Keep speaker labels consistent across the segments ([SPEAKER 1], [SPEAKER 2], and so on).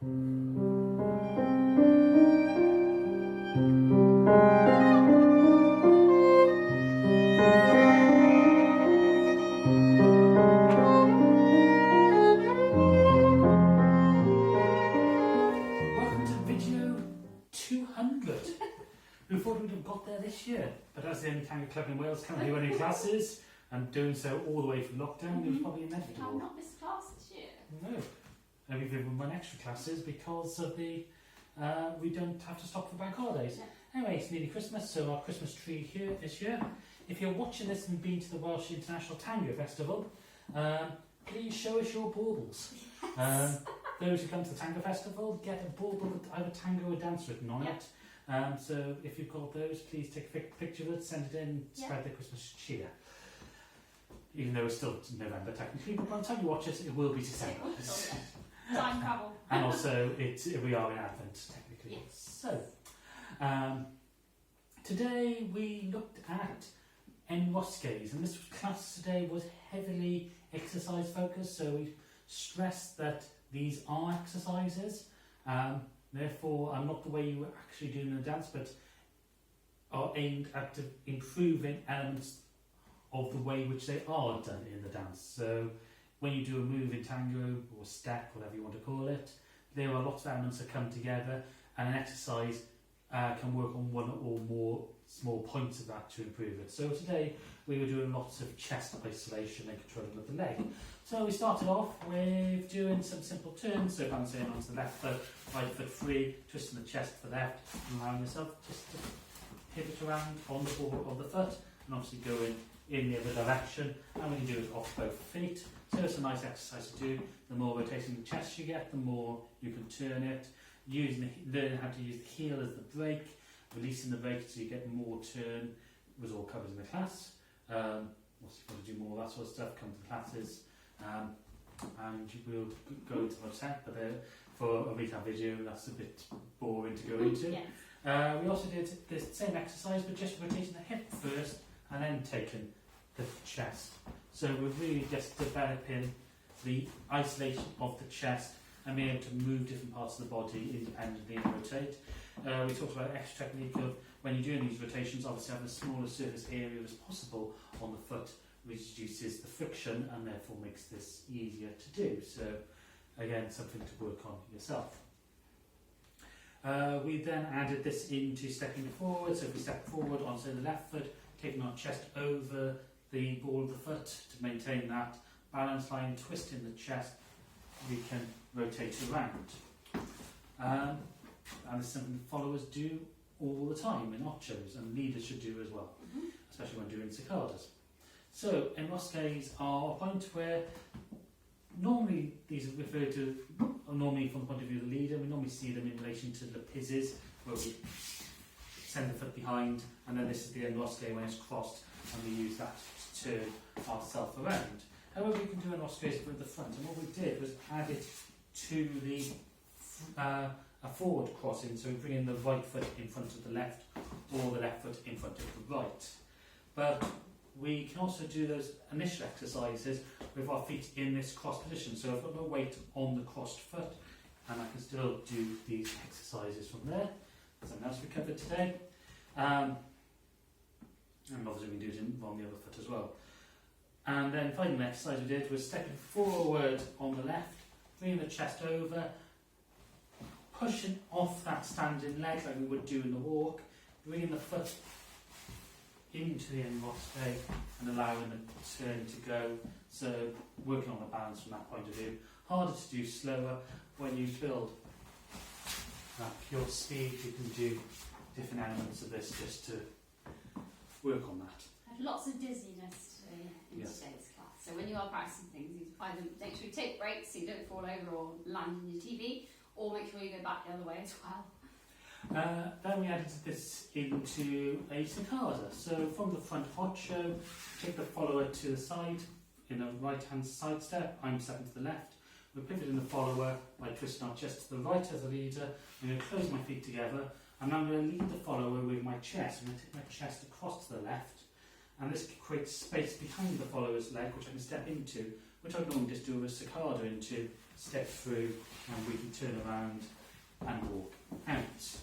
[SPEAKER 1] Welcome to video 200. We thought we'd have got there this year, but as the only tango club in Wales currently running classes and doing so all the way through lockdown, it was probably inevitable.
[SPEAKER 2] I've not missed class this year.
[SPEAKER 1] No, and we've even run extra classes because of the we don't have to stop for bank holidays.
[SPEAKER 2] Yeah.
[SPEAKER 1] Anyway, it's nearly Christmas, so our Christmas tree here this year. If you're watching this and been to the Welsh International Tango Festival, please show us your baubles.
[SPEAKER 2] Yes.
[SPEAKER 1] Those who come to the Tango Festival get a bauble with either tango or dance written on it. So if you've got those, please take a picture of it, send it in, spread the Christmas cheer. Even though it's still November technically, but by the time you watch it, it will be December.
[SPEAKER 2] Time travel.
[SPEAKER 1] And also, we are in Advent technically.
[SPEAKER 2] Yes.
[SPEAKER 1] So, today we looked at Enrosques, and this class today was heavily exercise focused, so we stressed that these are exercises, therefore are not the way you were actually doing the dance, but are aimed at improving elements of the way which they are done in the dance. So when you do a move in tango or step, whatever you want to call it, there are lots of elements that come together, and an exercise can work on one or more small points of that to improve it. So today we were doing lots of chest isolation and controlling of the leg. So we started off with doing some simple turns, so bouncing onto the left foot, right foot free, twisting the chest to the left, and allowing yourself just to pivot around on the ball of the foot, and obviously going in the other direction, and we can do it off both feet. So it's a nice exercise to do. The more rotating the chest you get, the more you can turn it. Learning how to use the heel as the brake, releasing the brake so you get more turn, was all covered in the class. Also, if you want to do more of that sort of stuff, come to the classes. And we'll go into more tech, but for a retail video, that's a bit boring to go into.
[SPEAKER 2] Yes.
[SPEAKER 1] We also did the same exercise, but just rotating the hip first and then taking the chest. So we're really just developing the isolation of the chest and being able to move different parts of the body independently and rotate. We talked about extra technique of when you're doing these rotations, obviously having a smaller surface area as possible on the foot reduces the friction and therefore makes this easier to do. So again, something to work on yourself. We then added this into stepping forward. So if we step forward onto the left foot, taking our chest over the ball of the foot to maintain that balance line, twisting the chest, we can rotate around. And this is something followers do all the time in ochos, and leaders should do as well, especially when doing sacadas. So enrosques are a point where normally these are referred to normally from the point of view of the leader. We normally see them in relation to the pizzes, where we send the foot behind, and then this is the enrosque when it's crossed, and we use that to turn ourselves around. However, we can do enrosques with the front, and what we did was add it to the a forward crossing, so we bring in the right foot in front of the left, or the left foot in front of the right. But we can also do those initial exercises with our feet in this cross position. So I've got no weight on the crossed foot, and I can still do these exercises from there. Something else we covered today. And obviously we can do it on the other foot as well. And then final exercise we did was stepping forward on the left, bringing the chest over, pushing off that standing leg like we would do in the walk, bringing the foot into the enrosque and allowing the turn to go. So working on the balance from that point of view. Harder to do slower. When you build that pure speed, you can do different elements of this just to work on that.
[SPEAKER 2] I had lots of dizziness today in today's class. So when you are practicing things, you either make sure you take breaks so you don't fall over or land on your TV, or make sure you go back the other way as well.
[SPEAKER 1] Then we added this into a sacada. So from the front hot show, take the follower to the side in a right hand side step. I'm stepping to the left. We're pivoting the follower by twisting our chest to the right as a leader. I'm going to close my feet together, and I'm going to lead the follower with my chest. I'm going to take my chest across to the left, and this creates space behind the follower's leg, which I can step into, which I would normally just do a sacada into step through, and we can turn around and walk out.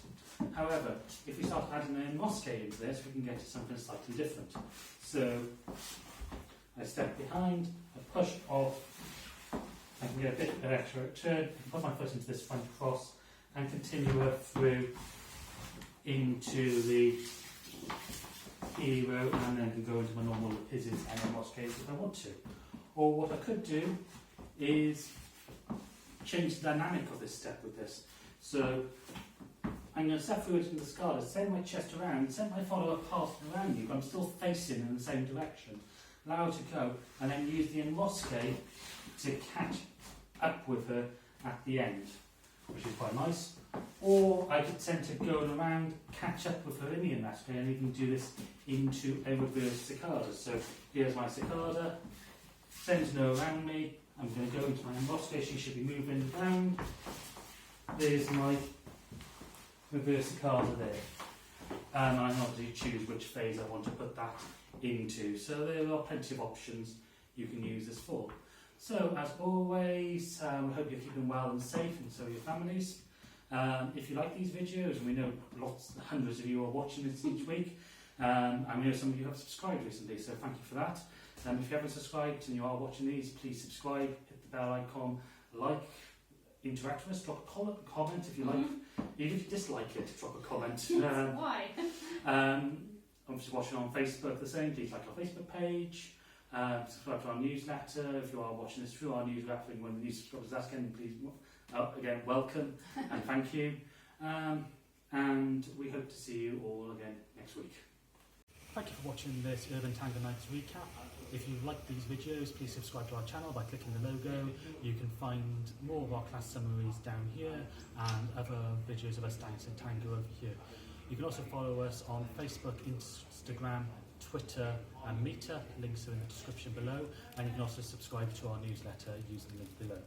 [SPEAKER 1] However, if we start adding an Enrosque into this, we can get to something slightly different. So I step behind, I push off, I can get a bit of extra turn, I can put my foot into this front cross and continue her through into the hero, and then can go into my normal pizzas and Enrosque if I want to. Or what I could do is change the dynamic of this step with this. So I'm going to step through into the Sacadas, send my chest around, send my follower past around you, but I'm still facing in the same direction. Allow her to go, and then use the Enrosque to catch up with her at the end, which is quite nice. Or I could tend to go around, catch up with her in the Enrosque, and even do this into a reverse Sacada. So here's my Sacada, sends her around me, I'm going to go into my Enrosque, she should be moving around. There's my reverse Sacada there. And I obviously choose which phase I want to put that into. So there are plenty of options you can use this for. So as always, we hope you're keeping well and safe, and so are your families. If you like these videos, and we know hundreds of you are watching this each week, and we know some of you have subscribed recently, so thank you for that. If you haven't subscribed and you are watching these, please subscribe, hit the bell icon, like, interact with us, drop a comment if you like. Even if you dislike it, drop a comment.
[SPEAKER 2] Why?
[SPEAKER 1] Obviously watching on Facebook the same, please like our Facebook page, subscribe to our newsletter. If you are watching this through our newsletter, when the new subscribers ask anything, please, again, welcome and thank you. And we hope to see you all again next week. Thank you for watching this Urban Tango Nights recap. If you like these videos, please subscribe to our channel by clicking the logo. You can find more of our class summaries down here and other videos of us dancing tango over here. You can also follow us on Facebook, Instagram, Twitter and Meter. Links are in the description below. And you can also subscribe to our newsletter using the link below.